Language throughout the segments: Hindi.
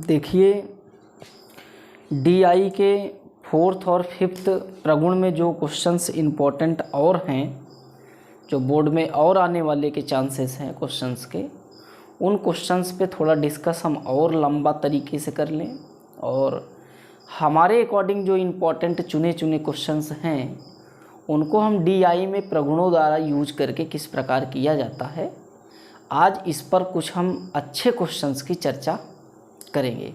देखिए DI के 4th और 5th प्रगुण में जो क्वेश्चंस इम्पोर्टेंट और हैं, जो बोर्ड में और आने वाले के चांसेस हैं क्वेश्चंस के, उन क्वेश्चंस पे थोड़ा डिस्कस हम और लंबा तरीके से कर लें, और हमारे अकॉर्डिंग जो इम्पोर्टेंट चुने चुने क्वेश्चंस हैं उनको हम DI में प्रगुणों द्वारा यूज करके किस प्रकार किया जाता है, आज इस पर कुछ हम अच्छे क्वेश्चंस की चर्चा करेंगे।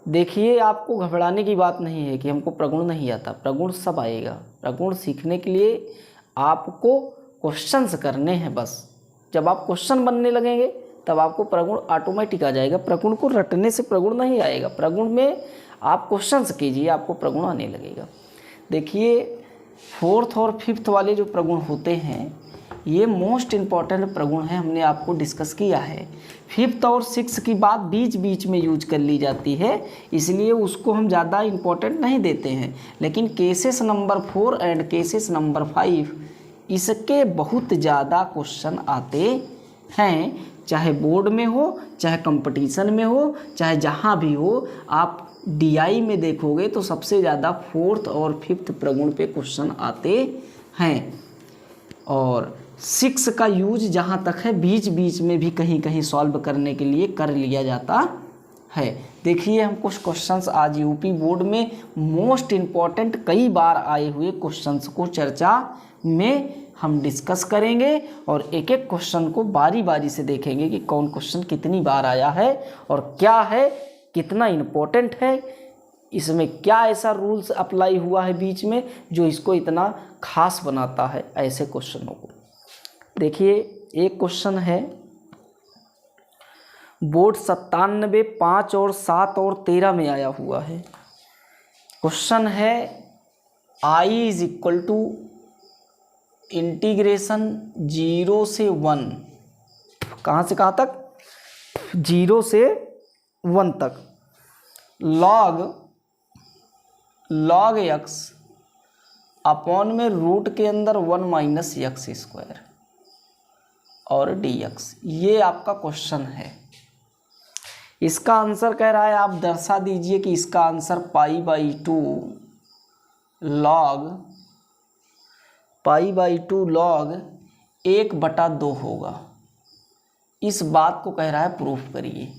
देखिए, आपको घबराने की बात नहीं है कि हमको प्रगुण नहीं आता, प्रगुण सब आएगा। प्रगुण सीखने के लिए आपको क्वेश्चंस करने हैं बस। जब आप क्वेश्चन बनने लगेंगे तब आपको प्रगुण ऑटोमेटिक आ जाएगा। प्रगुण को रटने से प्रगुण नहीं आएगा, प्रगुण में आप क्वेश्चंस कीजिए, आपको प्रगुण आने लगेगा। देखिए 4th और 5th वाले जो प्रगुण होते हैं ये मोस्ट इम्पॉर्टेंट प्रगुण है, हमने आपको डिस्कस किया है। 5th और 6th की बात बीच बीच में यूज कर ली जाती है, इसलिए उसको हम ज़्यादा इम्पोर्टेंट नहीं देते हैं। लेकिन cases number 4 and cases number 5 इसके बहुत ज़्यादा क्वेश्चन आते हैं, चाहे बोर्ड में हो, चाहे कंपटीशन में हो, चाहे जहाँ भी हो। आप DI में देखोगे तो सबसे ज़्यादा 4th और 5th प्रगुण पे क्वेश्चन आते हैं, और 6 का यूज जहाँ तक है बीच बीच में भी कहीं कहीं सॉल्व करने के लिए कर लिया जाता है। देखिए, हम कुछ क्वेश्चंस आज यूपी बोर्ड में मोस्ट इम्पॉर्टेंट कई बार आए हुए क्वेश्चंस को चर्चा में हम डिस्कस करेंगे, और एक एक क्वेश्चन को बारी बारी से देखेंगे कि कौन क्वेश्चन कितनी बार आया है और क्या है, कितना इम्पोर्टेंट है, इसमें क्या ऐसा रूल्स अप्लाई हुआ है बीच में जो इसको इतना खास बनाता है ऐसे क्वेश्चनों को। देखिए, एक क्वेश्चन है बोर्ड 97, 5 और 7 और 13 में आया हुआ है। क्वेश्चन है I is equal to integration 0 से 1, कहाँ से कहाँ तक, 0 से 1 तक, log x अपॉन में रूट के अंदर 1 माइनस एक्स स्क्वायर और dx। ये आपका क्वेश्चन है। इसका आंसर कह रहा है, आप दर्शा दीजिए कि इसका आंसर π/2 log 1/2 होगा। इस बात को कह रहा है प्रूफ करिए।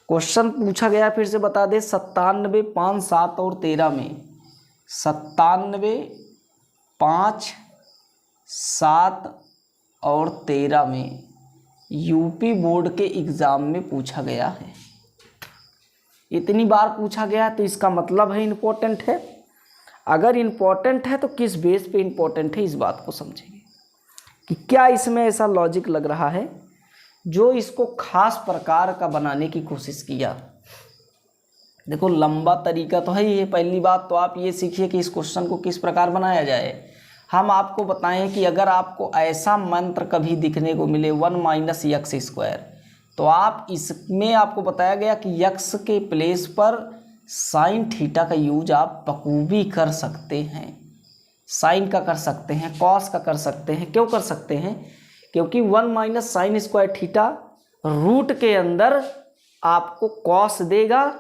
क्वेश्चन पूछा गया, फिर से बता दे, 97, 5, 7 और 13 में, 97, 5, 7 और 13 में यूपी बोर्ड के एग्ज़ाम में पूछा गया है। इतनी बार पूछा गया है तो इसका मतलब है इम्पोर्टेंट है। अगर इम्पोर्टेंट है तो किस बेस पे इम्पोर्टेंट है, इस बात को समझेंगे कि क्या इसमें ऐसा लॉजिक लग रहा है जो इसको खास प्रकार का बनाने की कोशिश किया। देखो, लंबा तरीका तो है ही है। पहली बात तो आप ये सीखिए कि इस क्वेश्चन को किस प्रकार बनाया जाए। हम आपको बताएं कि अगर आपको ऐसा मंत्र कभी दिखने को मिले 1 माइनस एक्स स्क्वायर, तो आप इसमें आपको बताया गया कि यक्स के प्लेस पर साइन थीटा का यूज आप बखूबी कर सकते हैं। साइन का कर सकते हैं, कॉस का कर सकते हैं। क्यों कर सकते हैं? क्योंकि 1 minus sine square theta root के अंदर आपको कॉस देगा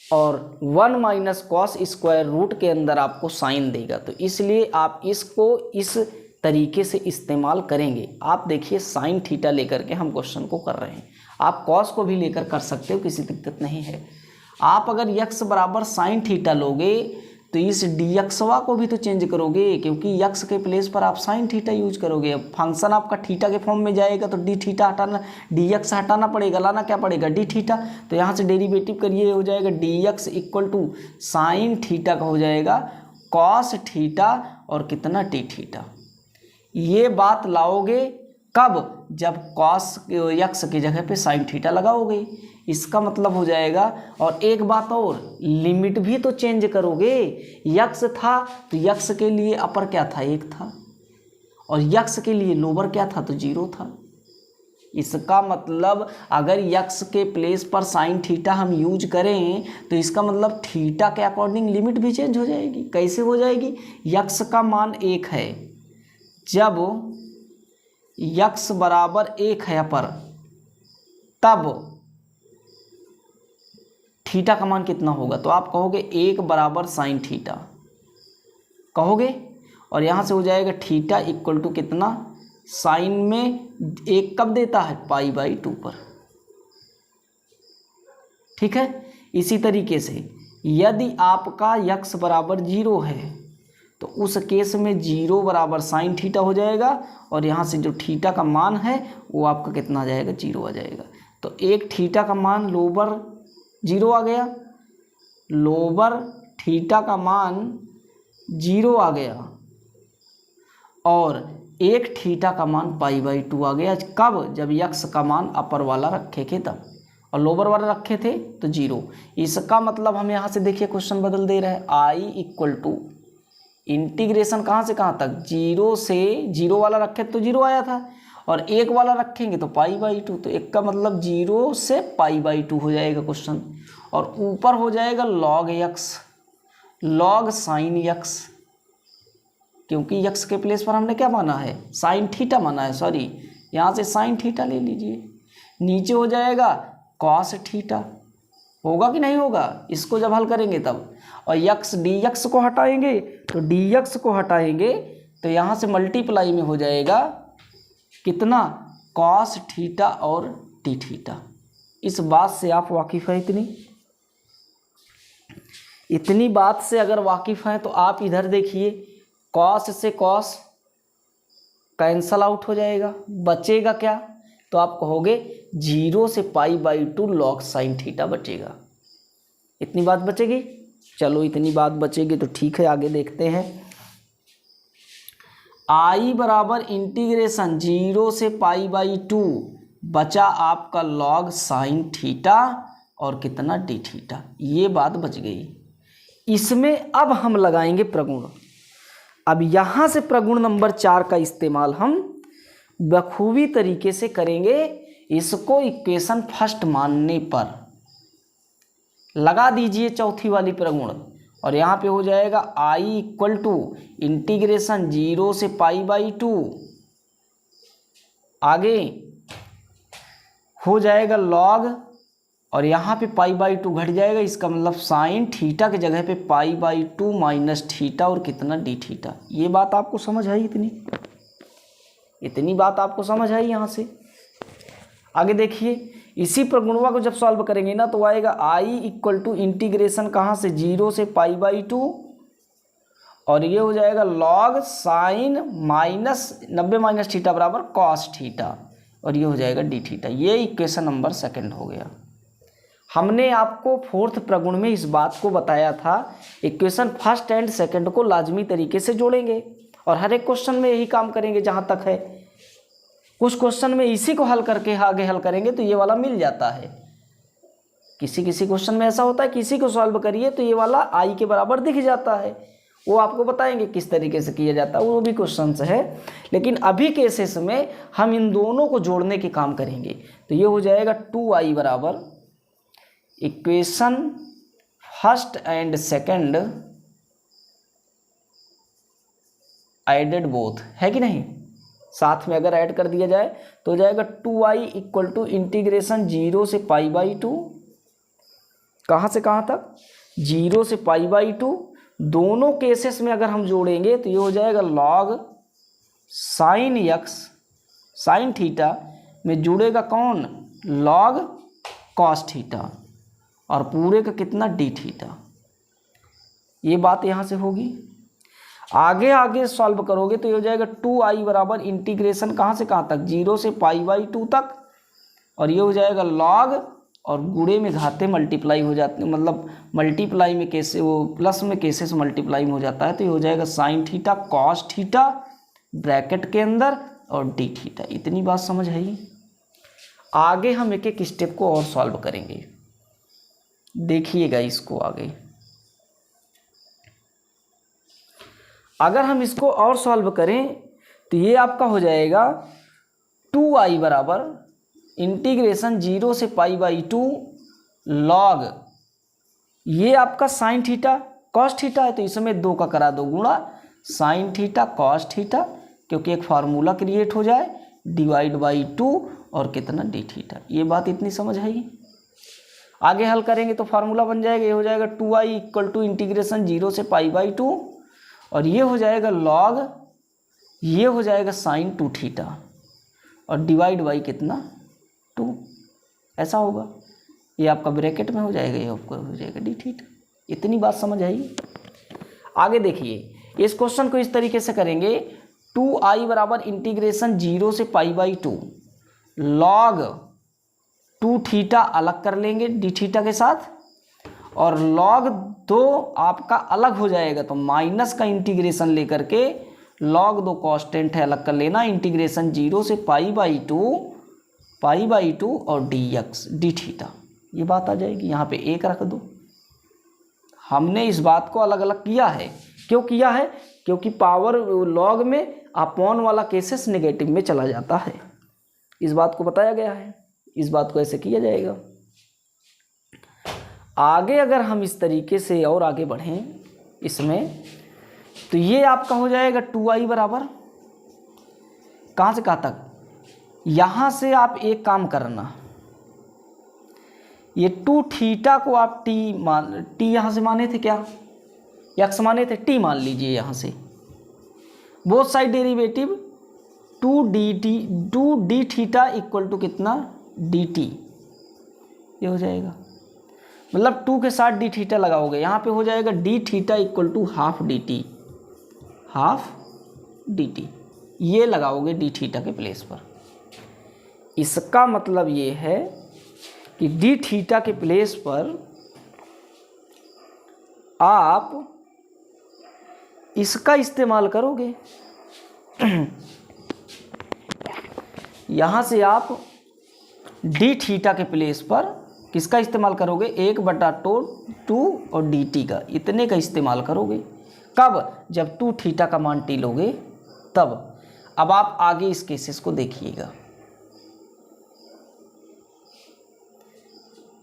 और 1 माइनस कॉस स्क्वायर रूट के अंदर आपको साइन देगा। तो इसलिए आप इसको इस तरीके से इस्तेमाल करेंगे। आप देखिए, साइन थीटा लेकर के हम क्वेश्चन को कर रहे हैं। आप कॉस को भी लेकर कर सकते हो, किसी दिक्कत नहीं है। आप अगर यक्स बराबर साइन थीटा लोगे तो इस डीएक्सवा को भी तो चेंज करोगे, क्योंकि यक्स के प्लेस पर आप साइन थीटा यूज करोगे। अब फंक्शन आपका थीटा के फॉर्म में जाएगा तो डी थीटा हटाना, डीएक्स हटाना पड़ेगा, लाना क्या पड़ेगा, डी थीटा। तो यहाँ से डेरिवेटिव करिए, हो जाएगा DX equal to sine theta का हो जाएगा कॉस थीटा और कितना टी थीटा। ये बात लाओगे कब? जब कॉस यक्स की जगह पे साइन थीटा लगाओगे। इसका मतलब हो जाएगा। और एक बात और, लिमिट भी तो चेंज करोगे। यक्स था तो यक्स के लिए अपर क्या था, 1 था, और यक्स के लिए लोअर क्या था, तो 0 था। इसका मतलब अगर यक्स के प्लेस पर साइन थीटा हम यूज करें तो इसका मतलब थीटा के अकॉर्डिंग लिमिट भी चेंज हो जाएगी। कैसे हो जाएगी? यक्स का मान 1 है, जब यक्स बराबर 1 है पर, तब थीटा का मान कितना होगा? तो आप कहोगे 1 बराबर साइन थीटा कहोगे, और यहाँ से हो जाएगा थीटा इक्वल टू कितना? साइन में 1 कब देता है? π/2 पर। ठीक है। इसी तरीके से यदि आपका यक्स बराबर 0 है तो उस केस में 0 बराबर साइन थीटा हो जाएगा, और यहाँ से जो थीटा का मान है वो आपका कितना आ जाएगा? 0 आ जाएगा। तो एक थीटा का मान लोबर 0 आ गया, लोबर थीटा का मान 0 आ गया, और एक थीटा का मान π/2 आ गया। कब? जब यक्स का मान अपर वाला रखे थे तब, और लोअर वाला रखे थे तो 0। इसका मतलब हम यहाँ से देखिए क्वेश्चन बदल दे रहे हैं। आई इक्वल टू इंटीग्रेशन कहाँ से कहाँ तक? 0 से 0 वाला रखे तो 0 आया था, और 1 वाला रखेंगे तो π/2, तो 1 का मतलब 0 से π/2 हो जाएगा क्वेश्चन। और ऊपर हो जाएगा log x, log sine x, क्योंकि यक्स के प्लेस पर हमने क्या माना है? साइन थीटा माना है, सॉरी यहाँ से साइन थीटा ले लीजिए। नीचे हो जाएगा कॉस थीटा, होगा कि नहीं होगा? इसको जब हल करेंगे तब। और यक्स डी एक्स को हटाएंगे, तो डी एक्स को हटाएंगे तो यहाँ से मल्टीप्लाई में हो जाएगा कितना? कॉस थीटा और टी थीटा। इस बात से आप वाकिफ़ हैं? इतनी बात से अगर वाकिफ़ हैं तो आप इधर देखिए, कॉस से कॉस कैंसल आउट हो जाएगा, बचेगा क्या? तो आप कहोगे 0 से π/2 log साइन थीटा बचेगा। इतनी बात बचेगी। चलो इतनी बात बचेगी तो ठीक है, आगे देखते हैं। आई बराबर इंटीग्रेशन 0 से π/2 बचा आपका log साइन थीटा और कितना डी थीटा, ये बात बच गई। इसमें अब हम लगाएंगे प्रगुण। अब यहाँ से प्रगुण नंबर 4 का इस्तेमाल हम बखूबी तरीके से करेंगे। इसको इक्वेशन फर्स्ट मानने पर लगा दीजिए चौथी वाली प्रगुण, और यहाँ पे हो जाएगा आई इक्वल टू इंटीग्रेशन 0 से π/2, आगे हो जाएगा log, और यहाँ पे π/2 घट जाएगा, इसका मतलब साइन थीटा की जगह पे π/2 माइनस थीटा और कितना डी थीटा। ये बात आपको समझ आई? इतनी बात आपको समझ आई? यहाँ से आगे देखिए, इसी प्रगुणवा को जब सॉल्व करेंगे ना तो आएगा आई इक्वल टू इंटीग्रेशन कहाँ से? 0 से π/2, और ये हो जाएगा log sine minus 90 minus theta बराबर कॉस थीटा, और ये हो जाएगा डी थीटा। ये इक्वेशन नंबर 2 हो गया। हमने आपको 4th प्रगुण में इस बात को बताया था, इक्वेशन फर्स्ट एंड सेकंड को लाजमी तरीके से जोड़ेंगे, और हर एक क्वेश्चन में यही काम करेंगे जहाँ तक है। कुछ क्वेश्चन में इसी को हल करके आगे हल करेंगे तो ये वाला मिल जाता है। किसी किसी क्वेश्चन में ऐसा होता है, किसी को सॉल्व करिए तो ये वाला आई के बराबर दिख जाता है। वो आपको बताएंगे किस तरीके से किया जाता है, वो भी क्वेश्चन है। लेकिन अभी केसेस में हम इन दोनों को जोड़ने के काम करेंगे। तो ये हो जाएगा 2i बराबर equation first and second added both, है कि नहीं? साथ में अगर ऐड कर दिया जाए तो हो जाएगा 2i इक्वल टू इंटीग्रेशन 0 से π/2, कहाँ से कहाँ तक? 0 से π/2। दोनों केसेस में अगर हम जोड़ेंगे तो ये हो जाएगा log sine x sine theta में जुड़ेगा कौन? log cos थीटा, और पूरे का कितना? D theta. ये बात यहाँ से होगी। आगे आगे सॉल्व करोगे तो ये हो जाएगा 2i बराबर इंटीग्रेशन कहाँ से कहाँ तक? 0 से π/2 तक, और ये हो जाएगा log, और गुणे में घाते मल्टीप्लाई हो जाते, मतलब मल्टीप्लाई में कैसे, वो प्लस में कैसे से मल्टीप्लाई में हो जाता है, तो ये हो जाएगा sine theta cos theta bracket के अंदर और डी थीटा। इतनी बात समझ आई? आगे हम एक एक स्टेप को और सॉल्व करेंगे, देखिएगा इसको आगे। अगर हम इसको और सॉल्व करें तो ये आपका हो जाएगा 2i बराबर इंटीग्रेशन 0 से पाई बाई 2 लॉग, ये आपका साइन थीटा कॉस थीटा है, तो इसमें 2 का करा दो गुणा साइन थीटा कॉस थीटा, क्योंकि एक फार्मूला क्रिएट हो जाए, डिवाइड बाई 2 और कितना डी थीटा। ये बात इतनी समझ आएगी। आगे हल करेंगे तो फार्मूला बन जाएगा, ये हो जाएगा 2i इक्वल टू इंटीग्रेशन 0 से पाई बाई 2, और ये हो जाएगा लॉग, ये हो जाएगा साइन 2 थीटा और डिवाइड बाई कितना 2, ऐसा होगा। ये आपका ब्रैकेट में हो जाएगा, ये आपका हो जाएगा डी थीटा। इतनी बात समझ आई। आगे देखिए इस क्वेश्चन को इस तरीके से करेंगे, 2i बराबर इंटीग्रेशन 0 से पाई बाई 2 लॉग 2 थीटा अलग कर लेंगे डी थीटा के साथ, और लॉग 2 आपका अलग हो जाएगा, तो माइनस का इंटीग्रेशन लेकर के लॉग 2 कांस्टेंट है अलग कर लेना, इंटीग्रेशन 0 से पाई बाई 2 और dx डी थीटा, ये बात आ जाएगी। यहाँ पे 1 रख दो। हमने इस बात को अलग अलग किया है, क्यों किया है? क्योंकि पावर लॉग में अपॉन वाला केसेस नेगेटिव में चला जाता है, इस बात को बताया गया है। इस बात को ऐसे किया जाएगा। आगे अगर हम इस तरीके से और आगे बढ़ें इसमें, तो ये आपका हो जाएगा 2i बराबर कहाँ से कहाँ तक, यहाँ से आप एक काम करना, ये 2 थीटा को आप टी यहाँ से माने थे क्या, x माने थे, t मान लीजिए यहाँ से, both side derivative 2d theta equal to कितना dt, ये हो जाएगा। मतलब 2 के साथ d थीटा लगाओगे, यहाँ पे हो जाएगा d theta equal to half dt, ये लगाओगे d थीटा के प्लेस पर। इसका मतलब ये है कि d थीटा के प्लेस पर आप इसका इस्तेमाल करोगे। यहाँ से आप डी थीटा के प्लेस पर किसका इस्तेमाल करोगे, 1/2 और dt का, इतने का इस्तेमाल करोगे। कब? जब 2 थीटा का मान t लोगे तब। अब आप आगे इस केसेस को देखिएगा,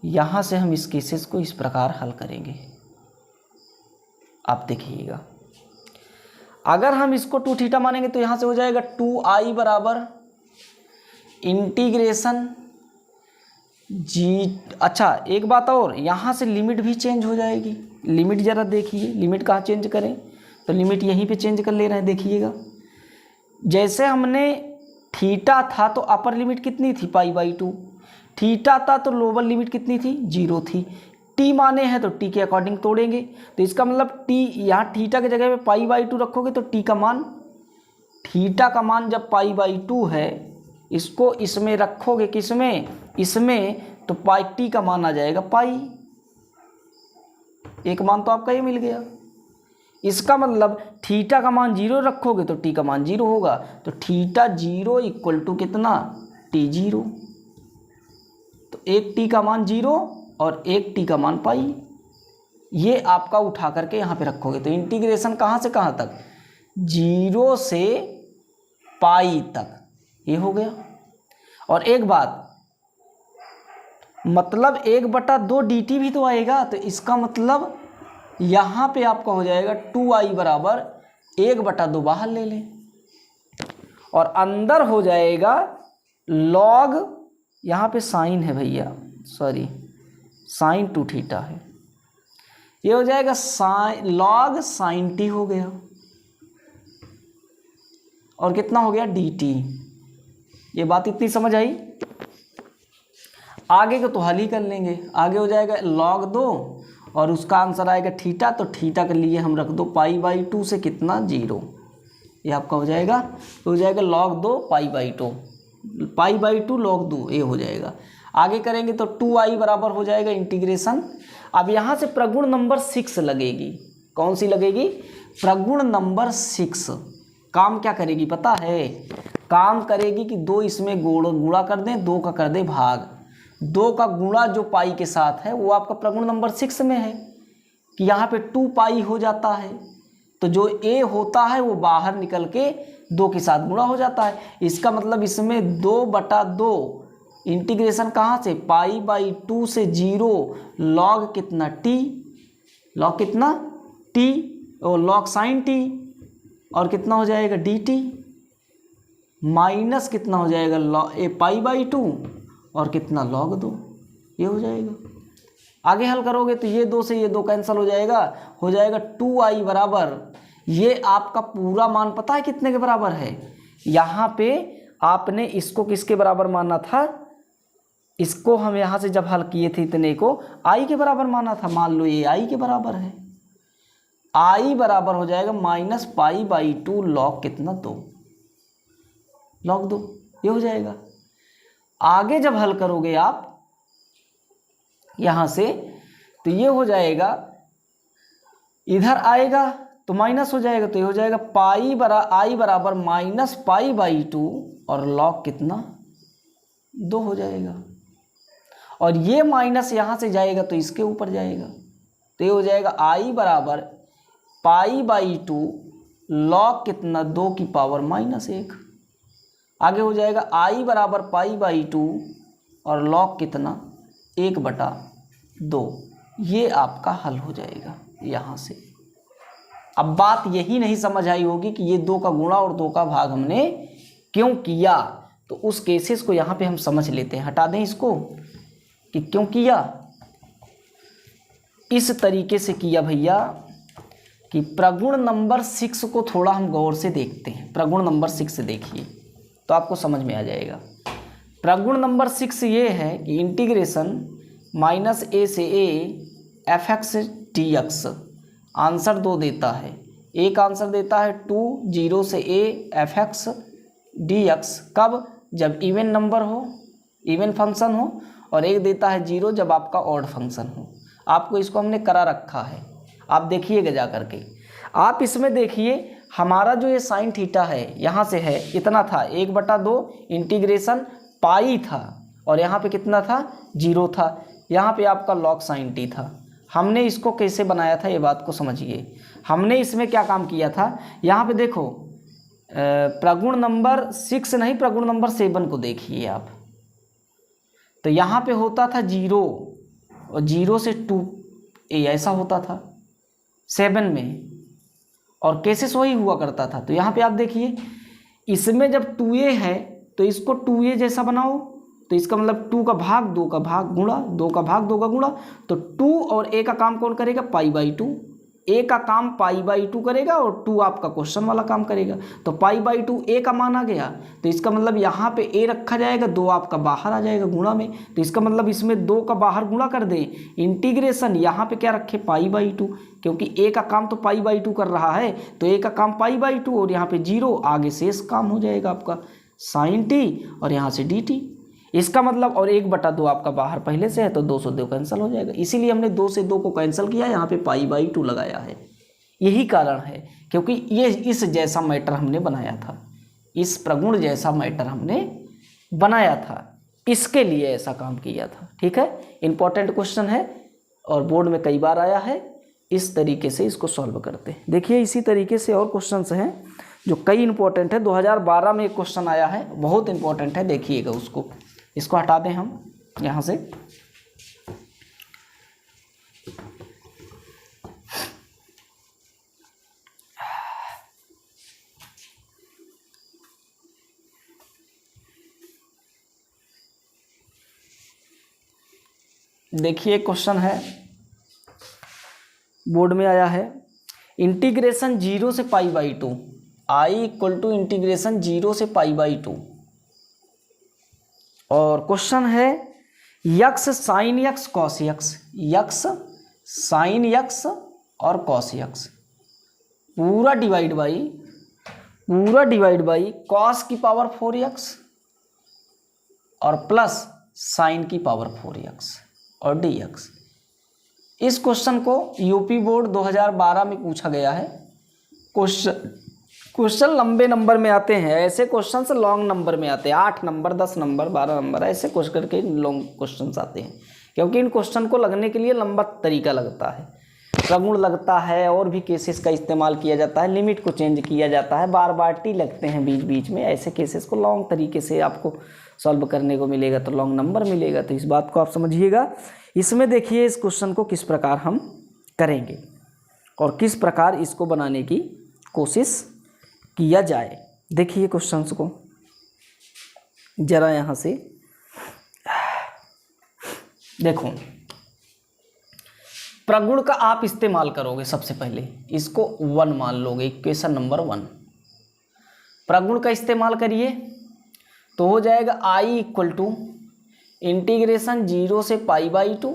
यहाँ से हम इस केसेस को इस प्रकार हल करेंगे, आप देखिएगा। अगर हम इसको 2 थीटा मानेंगे तो यहाँ से हो जाएगा 2i बराबर इंटीग्रेशन अच्छा एक बात और, यहाँ से लिमिट भी चेंज हो जाएगी। लिमिट ज़रा देखिए, लिमिट कहाँ चेंज करें, तो लिमिट यहीं पे चेंज कर ले रहे हैं। देखिएगा जैसे हमने थीटा था तो अपर लिमिट कितनी थी पाई बाई 2, थीटा था तो लोअर लिमिट कितनी थी 0 थी। टी माने हैं तो टी के अकॉर्डिंग तोड़ेंगे, तो इसका मतलब टी यहाँ थीटा की जगह पे पाई बाई 2 रखोगे तो टी का मान, थीटा का मान जब पाई बाई 2 है, इसको इसमें रखोगे, किसमें, इसमें, तो पाई टी का मान आ जाएगा पाई। एक मान तो आपका ये मिल गया। इसका मतलब थीटा का मान 0 रखोगे तो टी का मान 0 होगा, तो थीटा 0 इक्वल टू कितना टी 0, तो एक टी का मान 0 और एक टी का मान पाई। ये आपका उठा करके यहाँ पे रखोगे तो इंटीग्रेशन कहाँ से कहाँ तक, 0 से पाई तक, ये हो गया। और एक बात, मतलब 1/2 dt भी तो आएगा, तो इसका मतलब यहाँ पे आपका हो जाएगा 2i बराबर 1/2 बाहर ले लें, और अंदर हो जाएगा लॉग, यहाँ पे साइन है भैया, सॉरी साइन 2 थीटा है, ये हो जाएगा साइन लॉग साइन t हो गया, और कितना हो गया dt। ये बात इतनी समझ आई। आगे को तो हल ही कर लेंगे, आगे हो जाएगा log 2 और उसका आंसर आएगा थीटा, तो थीटा के लिए हम रख दो पाई बाई 2 से कितना 0, ये आपका हो जाएगा, तो हो जाएगा log 2 pi by 2, pi by 2 log 2, ये हो जाएगा। आगे करेंगे तो 2i बराबर हो जाएगा इंटीग्रेशन। अब यहाँ से प्रगुण नंबर 6 लगेगी, कौन सी लगेगी, प्रगुण नंबर 6। काम क्या करेगी पता है, काम करेगी कि 2 इसमें गुणा कर दें, 2 का कर दें भाग, 2 का गुणा जो पाई के साथ है वो आपका प्रगुण नंबर 6 में है कि यहाँ पे 2 पाई हो जाता है, तो जो a होता है वो बाहर निकल के 2 के साथ गुणा हो जाता है। इसका मतलब इसमें 2/2 इंटीग्रेशन कहाँ से, π/2 से 0 log कितना t, log कितना t और log sin t, और कितना हो जाएगा dt, माइनस कितना हो जाएगा π/2 और कितना log 2, ये हो जाएगा। आगे हल करोगे तो ये 2 से ये 2 कैंसिल हो जाएगा 2i बराबर, ये आपका पूरा मान पता है कितने के बराबर है, यहाँ पे आपने इसको किसके बराबर माना था, इसको हम यहाँ से जब हल किए थे इतने को i के बराबर माना था, मान लो ये i के बराबर है, i बराबर हो जाएगा -π/2 log कितना 2, log 2, ये हो जाएगा। आगे जब हल करोगे आप यहाँ से तो ये हो जाएगा, इधर आएगा तो माइनस हो जाएगा, तो ये हो जाएगा i बराबर -π/2 और log कितना 2 हो जाएगा, और ये माइनस यहाँ से जाएगा तो इसके ऊपर जाएगा, तो ये हो जाएगा i बराबर π/2 log कितना 2 की पावर -1। आगे हो जाएगा i बराबर π/2 और log कितना 1/2, ये आपका हल हो जाएगा यहाँ से। अब बात यही नहीं समझ आई होगी कि ये 2 का गुणा और 2 का भाग हमने क्यों किया, तो उस केसेस को यहाँ पे हम समझ लेते हैं, हटा दें इसको कि क्यों किया। इस तरीके से किया भैया कि प्रगुण नंबर 6 को थोड़ा हम गौर से देखते हैं। प्रगुण नंबर 6 देखिए तो आपको समझ में आ जाएगा। प्रगुण नंबर 6 ये है कि इंटीग्रेशन -a से a fx dx, आंसर 2 देता है। एक आंसर देता है 2 0 से a fx dx, कब, जब इवन नंबर हो, इवन फंक्शन हो, और एक देता है 0 जब आपका ऑड फंक्शन हो। आपको इसको हमने करा रखा है, आप देखिएगा जा करके। आप इसमें देखिए हमारा जो ये साइन थीटा है यहाँ से है इतना था 1/2 इंटीग्रेशन पाई था, और यहाँ पे कितना था 0 था, यहाँ पे आपका log sin t था। हमने इसको कैसे बनाया था ये बात को समझिए। हमने इसमें क्या काम किया था, यहाँ पे देखो प्रगुण नंबर 6 नहीं, प्रगुण नंबर 7 को देखिए आप, तो यहाँ पे होता था 0 और 0 से 2a ऐसा होता था 7 में, और केसेस वही हुआ करता था। तो यहाँ पे आप देखिए इसमें जब 2a है तो इसको 2a जैसा बनाओ, तो इसका मतलब 2 का भाग 2 का भाग गुणा 2 का भाग 2 का गुणा, तो 2 और a का काम कौन करेगा, π/2, a का काम π/2 करेगा और 2 आपका क्वेश्चन वाला काम करेगा। तो π/2 a का मान आ गया, तो इसका मतलब यहाँ पे a रखा जाएगा, 2 आपका बाहर आ जाएगा गुणा में, तो इसका मतलब इसमें 2 का बाहर गुणा कर दें, इंटीग्रेशन यहाँ पे क्या रखे π/2, क्योंकि a का काम तो π/2 कर रहा है, तो a का काम π/2 और यहाँ पे 0, आगे शेष काम हो जाएगा आपका sin t और यहाँ से dt। इसका मतलब और 1/2 आपका बाहर पहले से है तो 2 से 2 कैंसिल हो जाएगा, इसीलिए हमने 2 से 2 को कैंसिल किया, यहाँ पे π/2 लगाया है। यही कारण है क्योंकि ये इस जैसा मैटर हमने बनाया था, इस प्रगुण जैसा मैटर हमने बनाया था, इसके लिए ऐसा काम किया था। ठीक है, इंपॉर्टेंट क्वेश्चन है और बोर्ड में कई बार आया है। इस तरीके से इसको सॉल्व करते हैं। देखिए इसी तरीके से और क्वेश्चंस हैं जो कई इंपॉर्टेंट है। 2012 में एक क्वेश्चन आया है, बहुत इंपॉर्टेंट है, देखिएगा उसको। इसको हटा दें हम यहाँ से। देखिए क्वेश्चन है, बोर्ड में आया है, इंटीग्रेशन 0 से π/2, i = इंटीग्रेशन 0 से π/2, और क्वेश्चन है x sign x cos x, x sign x और कॉस यक्स पूरा डिवाइड बाई कॉस की पावर 4x और प्लस साइन की पावर 4x और dx। इस क्वेश्चन को यूपी बोर्ड 2012 में पूछा गया है। क्वेश्चन लंबे नंबर में आते हैं, ऐसे क्वेश्चन से लॉन्ग नंबर में आते हैं, 8 नंबर 10 नंबर 12 नंबर ऐसे क्वेश्चन करके लॉन्ग क्वेश्चन आते हैं, क्योंकि इन क्वेश्चन को लगने के लिए लंबा तरीका लगता है। प्रगुण लगता है, और भी केसेस का इस्तेमाल किया जाता है, लिमिट को चेंज किया जाता है, बार बार टी लगते हैं बीच बीच में, ऐसे केसेस को लॉन्ग तरीके से आपको सॉल्व करने को मिलेगा तो लॉन्ग नंबर मिलेगा। तो इस बात को आप समझिएगा। इसमें देखिए इस क्वेश्चन को किस प्रकार हम करेंगे और किस प्रकार इसको बनाने की कोशिश किया जाए। देखिए क्वेश्चंस को जरा यहाँ से देखो, प्रगुण का आप इस्तेमाल करोगे। सबसे पहले इसको 1 मान लोगे, इक्वेशन नंबर 1। प्रगुण का इस्तेमाल करिए तो हो जाएगा I इक्वल टू इंटीग्रेशन 0 से π/2,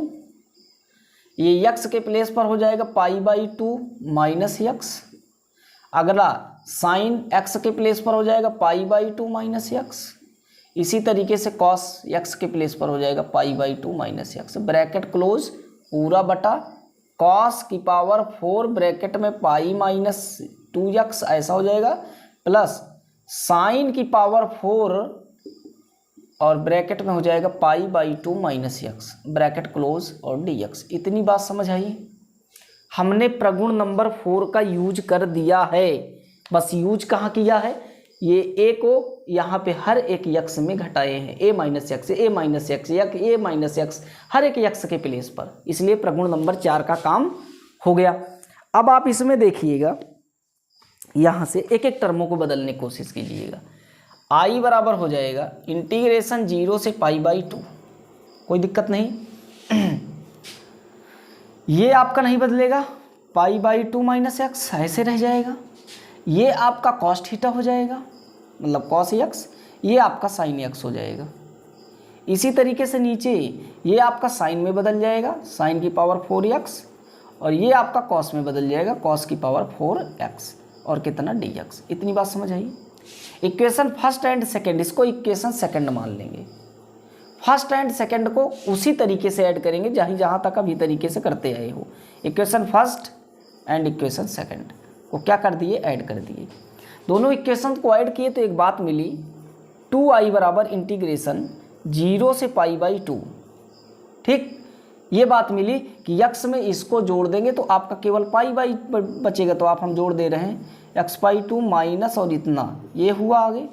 ये x के प्लेस पर हो जाएगा π/2 माइनस x। अगला साइन x के प्लेस पर हो जाएगा π/2 माइनस x। इसी तरीके से कॉस x के प्लेस पर हो जाएगा π/2 माइनस x। ब्रैकेट क्लोज, पूरा बटा कॉस की पावर 4 ब्रैकेट में पाई माइनस 2x ऐसा हो जाएगा, प्लस साइन की पावर 4 और ब्रैकेट में हो जाएगा π/2 माइनस x, ब्रैकेट क्लोज और dx। इतनी बात समझ आई। हमने प्रगुण नंबर 4 का यूज कर दिया है। बस यूज कहाँ किया है, ये a को यहाँ पे हर एक x में घटाए हैं, a minus x, a minus x या a माइनस x, हर एक x के प्लेस पर, इसलिए प्रगुण नंबर 4 का काम हो गया। अब आप इसमें देखिएगा, यहाँ से एक एक टर्मों को बदलने की कोशिश कीजिएगा। I बराबर हो जाएगा इंटीग्रेशन 0 से π/2, कोई दिक्कत नहीं। ये आपका नहीं बदलेगा, π/2 माइनस x ऐसे रह जाएगा। ये आपका कॉस थीटा हो जाएगा, मतलब कॉस x, ये आपका साइन x हो जाएगा। इसी तरीके से नीचे ये आपका साइन में बदल जाएगा, साइन की पावर 4x, और ये आपका कॉस में बदल जाएगा, कॉस की पावर 4x, और कितना dx। इतनी बात समझ आई। इक्वेशन फर्स्ट एंड सेकंड, इसको इक्वेशन सेकंड मान लेंगे। फर्स्ट एंड सेकंड को उसी तरीके से ऐड करेंगे जहाँ तक अभी तरीके से करते आए हो। Equation first and equation second को क्या कर दिए, ऐड कर दिए। दोनों इक्वेशन को ऐड किए तो एक बात मिली, 2i बराबर इंटीग्रेशन 0 से π/2। ठीक, ये बात मिली कि x में इसको जोड़ देंगे तो आपका केवल पाई बचेगा, तो आप हम जोड़ दे रहे हैं x/2 माइनस और इतना, ये हुआ आगे,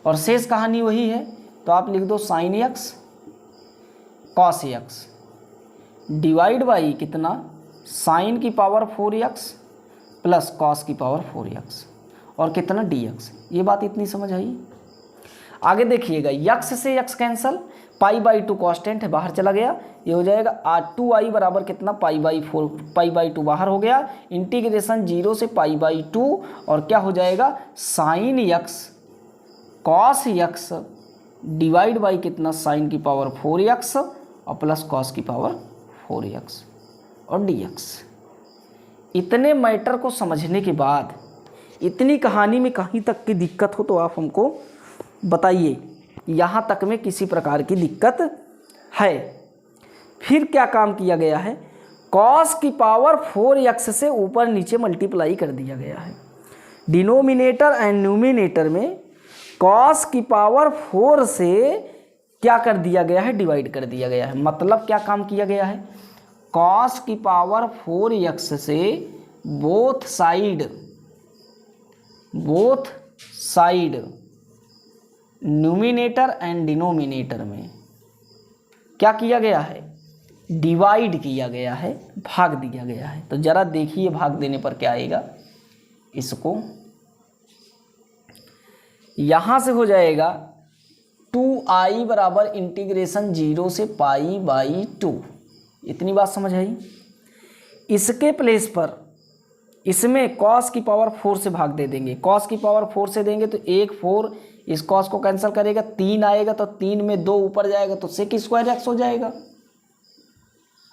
और शेष कहानी वही है। तो आप लिख दो sine x cos x divide by कितना, साइन की पावर 4x प्लस कॉस की पावर 4x, और कितना dx। ये बात इतनी समझ आई। आगे देखिएगा, x से x कैंसल, π/2 कांस्टेंट है बाहर चला गया, ये हो जाएगा 2i बराबर कितना, π/4, π/2 बाहर हो गया, इंटीग्रेशन 0 से π/2, और क्या हो जाएगा sine x cos x divide by कितना, साइन की पावर 4x और प्लस कॉस की पावर 4x और dx। इतने मैटर को समझने के बाद, इतनी कहानी में कहीं तक की दिक्कत हो तो आप हमको बताइए, यहाँ तक में किसी प्रकार की दिक्कत है। फिर क्या काम किया गया है, कॉस की पावर 4x से ऊपर नीचे मल्टीप्लाई कर दिया गया है। डिनोमिनेटर एंड न्यूमिनेटर में कॉस की पावर 4 से क्या कर दिया गया है, डिवाइड कर दिया गया है। मतलब क्या काम किया गया है, कॉस की पावर 4x से both side numerator and denominator में क्या किया गया है, डिवाइड किया गया है, भाग दिया गया है। तो जरा देखिए भाग देने पर क्या आएगा। इसको यहां से हो जाएगा 2i बराबर इंटीग्रेशन 0 से π/2। इतनी बात समझ आई। इसके प्लेस पर इसमें कॉस की पावर 4 से भाग दे देंगे। कॉस की पावर 4 से देंगे तो 1 4, इस कॉस को कैंसिल करेगा, 3 आएगा, तो 3 में 2 ऊपर जाएगा तो सेक स्क्वायर एक्स हो जाएगा,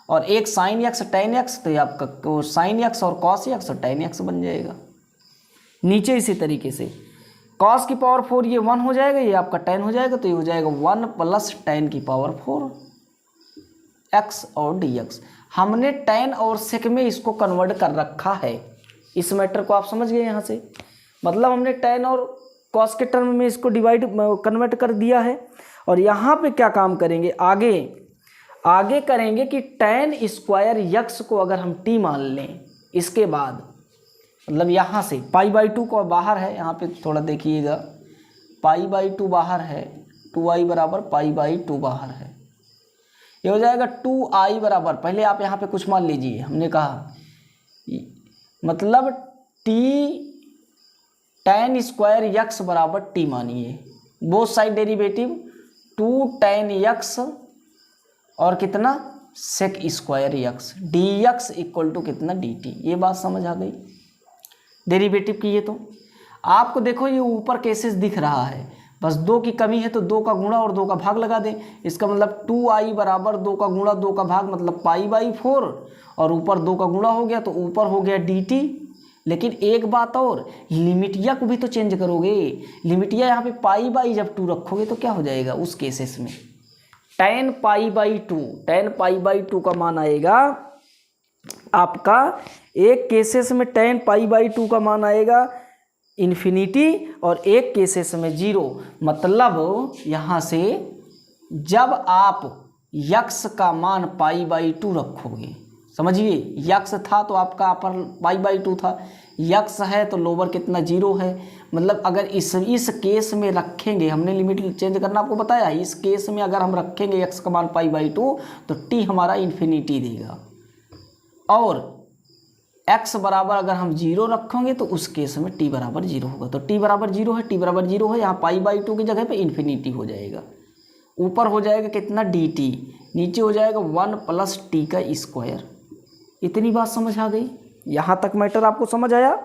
और एक साइन एक्स टेन एक्स, तो ये आपका साइन एक्स और कॉस एक्स और टेन एक्स बन जाएगा। नीचे इसी तरीके से कॉस की पावर 4 ये 1 हो जाएगा, ये आपका 10 हो जाएगा, तो ये हो जाएगा 1 प्लस 10 की पावर 4 एक्स और dx। हमने 10 और सेक में इसको कन्वर्ट कर रखा है। इस मैटर को आप समझ गए यहाँ से, मतलब हमने 10 और कॉस के टर्म में इसको कन्वर्ट कर दिया है। और यहाँ पे क्या काम करेंगे, आगे करेंगे कि tan स्क्वायर यक्स को अगर हम t मान लें, इसके बाद मतलब यहाँ से π/2 को बाहर है, यहाँ पे थोड़ा देखिएगा, π/2 बाहर है, 2i बराबर π/2 बाहर है, ये हो जाएगा 2i बराबर, पहले आप यहाँ पे कुछ मान लीजिए, हमने कहा मतलब t tan स्क्वायर यक्स बराबर t मानिए, both side derivative 2 tan X और कितना sec square X dx equal to कितना dt, ये बात समझ आ गई डेरिवेटिव की। ये तो आपको देखो ये ऊपर केसेस दिख रहा है, बस 2 की कमी है तो 2 का गुणा और 2 का भाग लगा दें, इसका मतलब 2i बराबर 2 का गुणा 2 का भाग मतलब π/4, और ऊपर 2 का गुणा हो गया तो ऊपर हो गया dt। लेकिन एक बात और, लिमिटिया को भी तो चेंज करोगे, लिमिटिया यहाँ पे π/2 जब 2 रखोगे तो क्या हो जाएगा उस केसेस में, tan π/2 का मान आएगा आपका, एक केसेस में tan π/2 का मान आएगा इन्फिनिटी और एक केसेस में 0। मतलब यहाँ से जब आप यक्स का मान π/2 रखोगे, समझिए यक्स था तो आपका अपर π/2 था, यक्स है तो लोअर कितना 0 है, मतलब अगर इस केस में रखेंगे, हमने लिमिट चेंज करना आपको बताया, इस केस में अगर हम रखेंगे यक्स का मान π/2 तो t हमारा इन्फिनिटी देगा, और x बराबर अगर हम 0 रखेंगे तो उस केस में t बराबर 0 होगा, तो t बराबर 0 है, t बराबर 0 है, यहाँ π/2 की जगह पे इन्फिनिटी हो जाएगा, ऊपर हो जाएगा कितना dt, नीचे हो जाएगा 1 + t का स्क्वायर। इतनी बात समझ आ गई, यहाँ तक मैटर आपको समझ आया।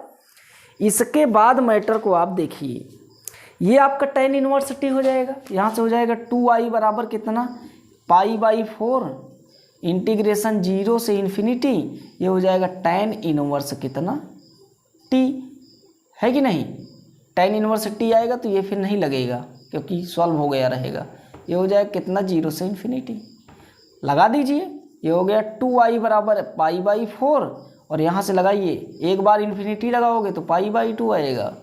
इसके बाद मैटर को आप देखिए, ये आपका tan इनवर्स t हो जाएगा, यहाँ से हो जाएगा 2i बराबर कितना π/4 इंटीग्रेशन 0 से इन्फिनिटी, ये हो जाएगा tan इनवर्स कितना t, है कि नहीं, tan इनवर्स t आएगा तो ये फिर नहीं लगेगा क्योंकि सॉल्व हो गया रहेगा, ये हो जाएगा कितना 0 से इन्फिनिटी, लगा दीजिए, ये हो गया 2i बराबर π/4, और यहाँ से लगाइए, एक बार इन्फिनिटी लगाओगे तो π/2 आएगा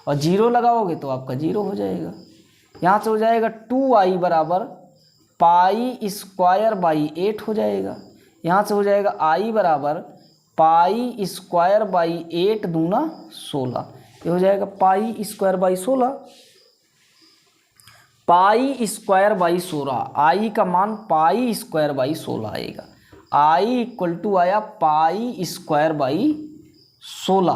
और 0 लगाओगे तो आपका 0 हो जाएगा, यहाँ से हो जाएगा 2i बराबर π² 8 हो जाएगा, यहाँ से हो जाएगा i बराबर π² 8 दूना 16, ये हो जाएगा π² 16, π² 16, i का मान π² 16 आएगा, i इक्वल टू आया π² 16।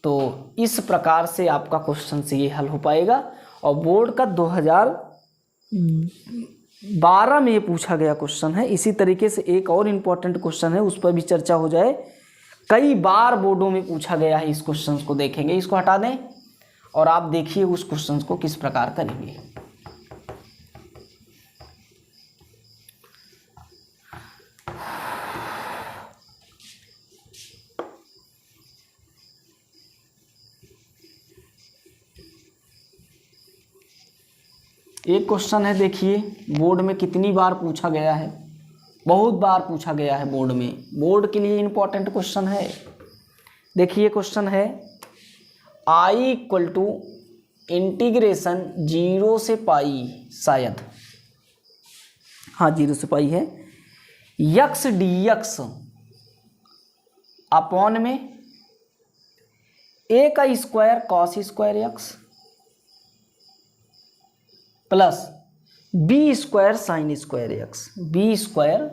तो इस प्रकार से आपका क्वेश्चन से ये हल हो पाएगा, और बोर्ड का 2012 में ये पूछा गया क्वेश्चन है। इसी तरीके से एक और इम्पोर्टेंट क्वेश्चन है, उस पर भी चर्चा हो जाए, कई बार बोर्डों में पूछा गया है, इस क्वेश्चन को देखेंगे, इसको हटा दें और आप देखिए उस क्वेश्चन को किस प्रकार करेंगे। एक क्वेश्चन है, देखिए बोर्ड में कितनी बार पूछा गया है, बहुत बार पूछा गया है बोर्ड में, बोर्ड के लिए इम्पोर्टेंट क्वेश्चन है। देखिए क्वेश्चन है i इक्वल टू इंटीग्रेशन 0 से पाई, शायद हाँ 0 से पाई है, यक्स dx अपॉन में a का square cos square X plus b square sine square x, b square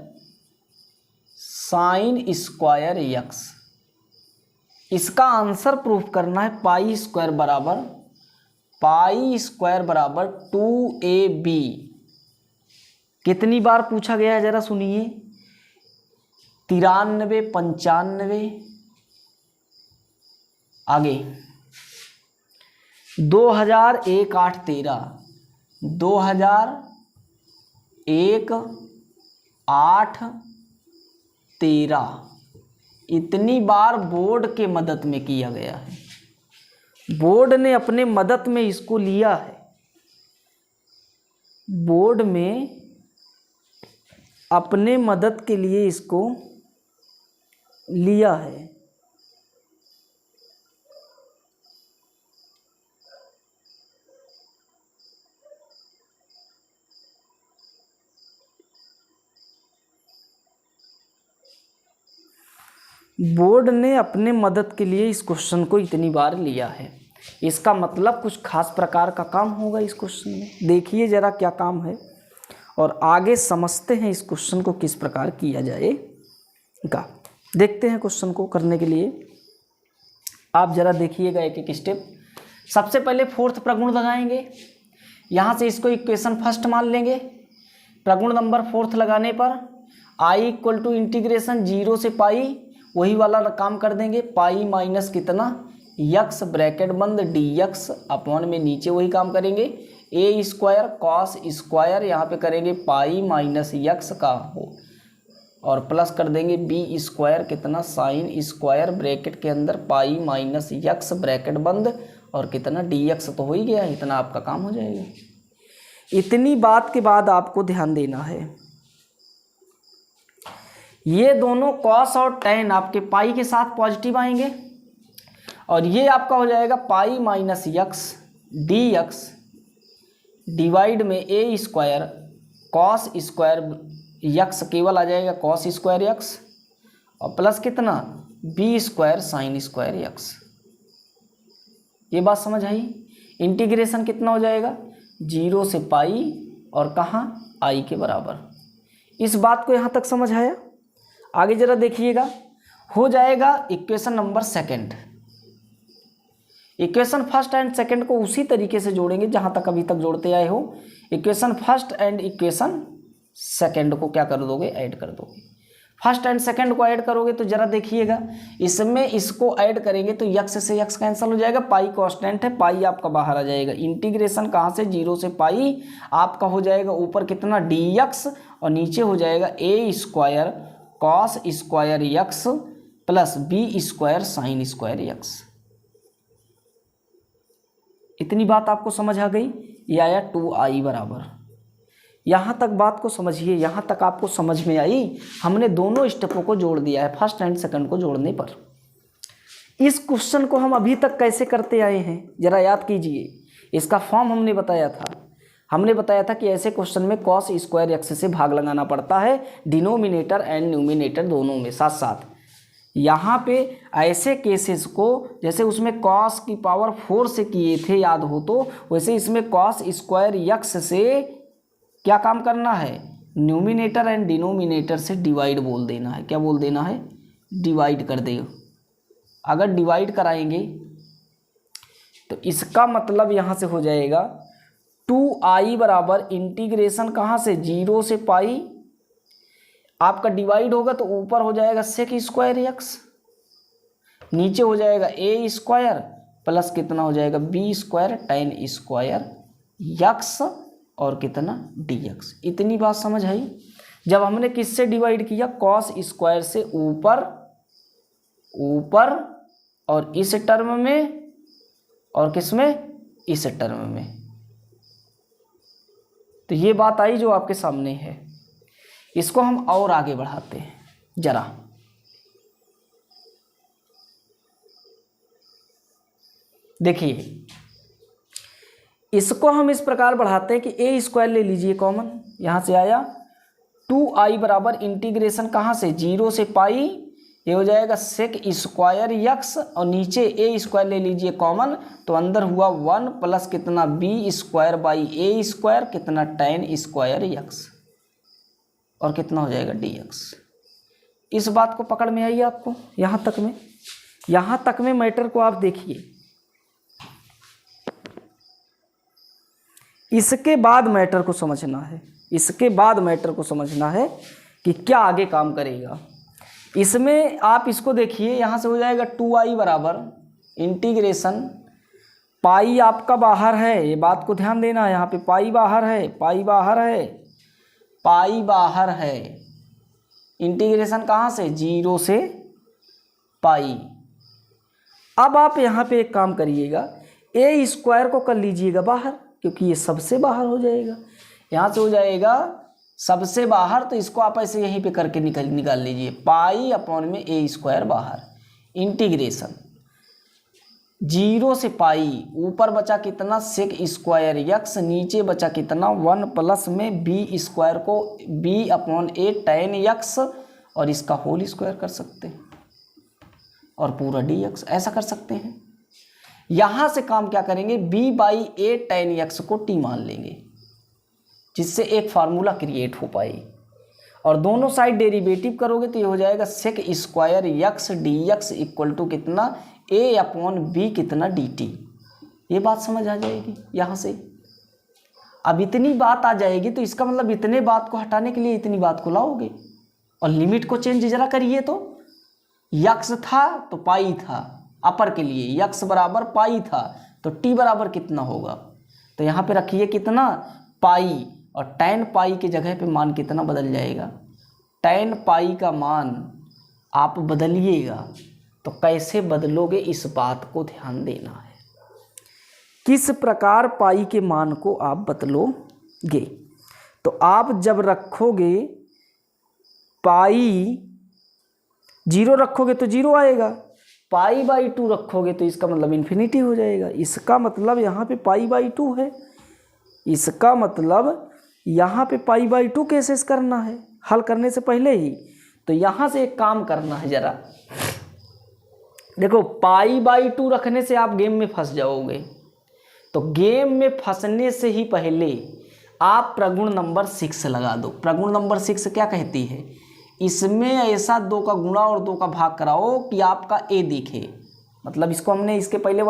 sine square x, इसका आंसर प्रूफ करना है π² बराबर 2ab। कितनी बार पूछा गया है जरा सुनिए, 93, 95, आगे 2001 8 13, 2001 8 13, इतनी बार बोर्ड के मदद में किया गया है, बोर्ड ने अपने मदद में इसको लिया है, बोर्ड में अपने मदद के लिए इसको लिया है। बोर्ड ने अपने मदद के लिए इस क्वेश्चन को इतनी बार लिया है, इसका मतलब कुछ खास प्रकार का काम होगा इस क्वेश्चन में। देखिए ज़रा क्या काम है और आगे समझते हैं इस क्वेश्चन को किस प्रकार किया जाएगा। देखते हैं क्वेश्चन को करने के लिए आप ज़रा देखिएगा एक एक स्टेप। सबसे पहले फोर्थ प्रगुण लगाएंगे, यहाँ से इसको इक्वेशन फर्स्ट मान लेंगे। प्रगुण नंबर फोर्थ लगाने पर i इक्वल टू इंटीग्रेशन 0 से पाई, वही वाला काम कर देंगे, पाई माइनस कितना यक्स ब्रैकेट बंद dx अपॉन में नीचे वही काम करेंगे ए स्क्वायर कॉस स्क्वायर, यहाँ पे करेंगे पाई माइनस यक्स का हो और प्लस कर देंगे बी स्क्वायर कितना साइन स्क्वायर ब्रैकेट के अंदर पाई माइनस यक्स ब्रैकेट बंद और कितना dx तो हो ही गया, इतना आपका काम हो जाएगा। इतनी बात के बाद आपको ध्यान देना है, ये दोनों कॉस और टेन आपके पाई के साथ पॉजिटिव आएंगे और ये आपका हो जाएगा pi minus X dx divide में A square cos square X केवल आ जाएगा कॉस स्क्वायर यक्स और प्लस कितना B square sine square X. ये बात समझ आई। इंटीग्रेशन कितना हो जाएगा 0 से पाई और कहाँ आई के बराबर। इस बात को यहाँ तक समझ आया। आगे जरा देखिएगा, हो जाएगा equation number second. Equation first and second को उसी तरीके से जोड़ेंगे जहाँ तक अभी तक जोड़ते आए हो। Equation first and equation second को क्या कर दोगे, ऐड कर दोगे। फर्स्ट एंड सेकंड को ऐड करोगे तो जरा देखिएगा, इसमें इसको ऐड करेंगे तो यक्स से यक्स कैंसिल हो जाएगा, पाई कांस्टेंट है, पाई आपका बाहर आ जाएगा। इंटीग्रेशन कहाँ से 0 से पाई आपका हो जाएगा ऊपर कितना dx और नीचे हो जाएगा A square cos square X plus B square sine square X. इतनी बात आपको समझ आ गई। ये आया 2i बराबर। यहाँ तक बात को समझिए, यहाँ तक आपको समझ में आई। हमने दोनों स्टेपों को जोड़ दिया है फर्स्ट एंड सेकंड को जोड़ने पर। इस क्वेश्चन को हम अभी तक कैसे करते आए हैं जरा याद कीजिए। इसका फॉर्म हमने बताया था कि ऐसे क्वेश्चन में कॉस स्क्वायर एक्स से भाग लगाना पड़ता है, डिनोमिनेटर एंड न्यूमिनेटर दोनों में साथ साथ। यहाँ पे ऐसे केसेस को जैसे उसमें कॉस की पावर 4 से किए थे याद हो तो, वैसे इसमें कॉस स्क्वायर यक्स से क्या काम करना है, न्यूमिनेटर एंड डिनोमिनेटर से डिवाइड बोल देना है। क्या बोल देना है, डिवाइड कर दे। अगर डिवाइड कराएंगे तो इसका मतलब यहाँ से हो जाएगा 2i बराबर इंटीग्रेशन कहाँ से 0 से पाई आपका डिवाइड होगा तो ऊपर हो जाएगा सेक स्क्वायर यक्स, नीचे हो जाएगा ए स्क्वायर प्लस कितना हो जाएगा B square tan square X और कितना dx। इतनी बात समझ आई। जब हमने किससे डिवाइड किया, कॉस स्क्वायर से ऊपर और इस टर्म में और किस में, इस टर्म में। तो ये बात आई जो आपके सामने है। इसको हम और आगे बढ़ाते हैं जरा। देखिए इसको हम इस प्रकार बढ़ाते हैं कि ए स्क्वायर ले लीजिए कॉमन, यहाँ से आया 2i बराबर इंटीग्रेशन कहाँ से 0 से पाई, ये हो जाएगा सेक स्क्वायर यक्स और नीचे ए स्क्वायर ले लीजिए कॉमन तो अंदर हुआ 1 प्लस कितना B square by A square कितना टेन स्क्वायर यक्स और कितना हो जाएगा dx। इस बात को पकड़ में आई आपको। यहाँ तक में मैटर को आप देखिए। इसके बाद मैटर को समझना है कि क्या आगे काम करेगा। इसमें आप इसको देखिए, यहाँ से हो जाएगा 2i बराबर इंटीग्रेशन पाई आपका बाहर है, ये बात को ध्यान देना। यहाँ पे पाई बाहर है, इंटीग्रेशन कहाँ से 0 से पाई। अब आप यहाँ पे एक काम करिएगा, ए स्क्वायर को कर लीजिएगा बाहर क्योंकि ये सबसे बाहर हो जाएगा। यहाँ से हो जाएगा सबसे बाहर तो इसको आप ऐसे यहीं पे करके निकाल लीजिए, पाई अपॉन में ए स्क्वायर बाहर इंटीग्रेशन 0 से पाई ऊपर बचा कितना सेक स्क्वायर यक्स, नीचे बचा कितना 1 प्लस में बी स्क्वायर को बी अपॉन ए टेन यक्स और इसका होल स्क्वायर कर सकते हैं। और पूरा dx, ऐसा कर सकते हैं। यहाँ से काम क्या करेंगे, b/a tan x को t मान लेंगे, जिससे एक फार्मूला क्रिएट हो पाए, और दोनों साइड डेरिवेटिव करोगे तो ये हो जाएगा sec square x dx equal to कितना a/b कितना dt। ये बात समझ आ जाएगी यहाँ से। अब इतनी बात आ जाएगी तो इसका मतलब इतने बात को हटाने के लिए इतनी बात को लाओगे, और लिमिट को चेंज जरा करिए तो x था तो पाई था, अपर के लिए x बराबर पाई था तो t बराबर कितना होगा, तो यहाँ पे रखिए कितना पाई, और tan पाई के जगह पे मान कितना बदल जाएगा, tan पाई का मान आप बदलिएगा। तो कैसे बदलोगे इस बात को ध्यान देना है, किस प्रकार पाई के मान को आप बदलोगे। तो आप जब रखोगे पाई 0 रखोगे तो 0 आएगा, π/2 रखोगे तो इसका मतलब इन्फिनिटी हो जाएगा। इसका मतलब यहाँ पे π/2 है, इसका मतलब यहाँ पे π/2 कैसे करना है, हल करने से पहले ही। तो यहाँ से एक काम करना है जरा, देखो π/2 रखने से आप गेम में फंस जाओगे, तो गेम में फंसने से ही पहले आप प्रगुण नंबर 6 लगा दो। प्रगुण नंबर 6 क्या कहती है, इसमें ऐसा 2 का गुणा और 2 का भाग कराओ कि आपका a दिखे। मतलब इसको हमने इसके पहले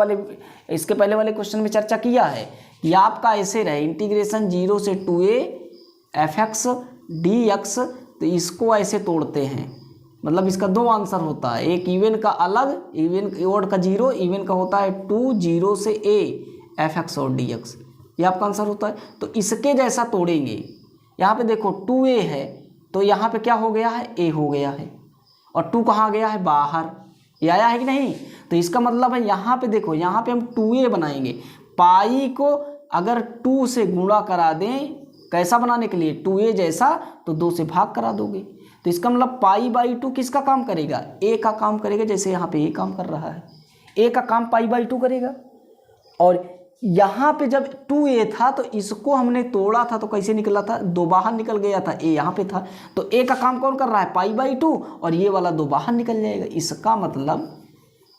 वाले क्वेश्चन में चर्चा किया है कि आपका ऐसे रहे इंटीग्रेशन 0 से 2a fx dx, तो इसको ऐसे तोड़ते हैं, मतलब इसका 2 आंसर होता है, एक इवन का अलग, इवन ओड का 0, इवन का होता है 2 0 से a fx और dx, ये आपका आंसर होता है। तो इसके जैसा तोड़ेंगे, यहाँ पे देखो 2a है तो यहाँ पे क्या हो गया है, a हो गया है, और 2 कहाँ गया है, बाहर, ये आया है कि नहीं। तो इसका मतलब है यहाँ पे देखो, यहाँ पे हम 2a बनाएंगे, पाई को अगर 2 से गुणा करा दें, कैसा बनाने के लिए, 2a जैसा, तो 2 से भाग करा दोगे, तो इसका मतलब π/2 किसका काम करेगा, a का काम करेगा। जैसे यहाँ पे a काम कर रहा है, a का काम π/2 करेगा। और यहाँ पे जब 2a था तो इसको हमने तोड़ा था तो कैसे निकला था, 2 बाहर निकल गया था, a यहाँ पे था, तो a का काम कौन कर रहा है, π/2, और ये वाला 2 बाहर निकल जाएगा। इसका मतलब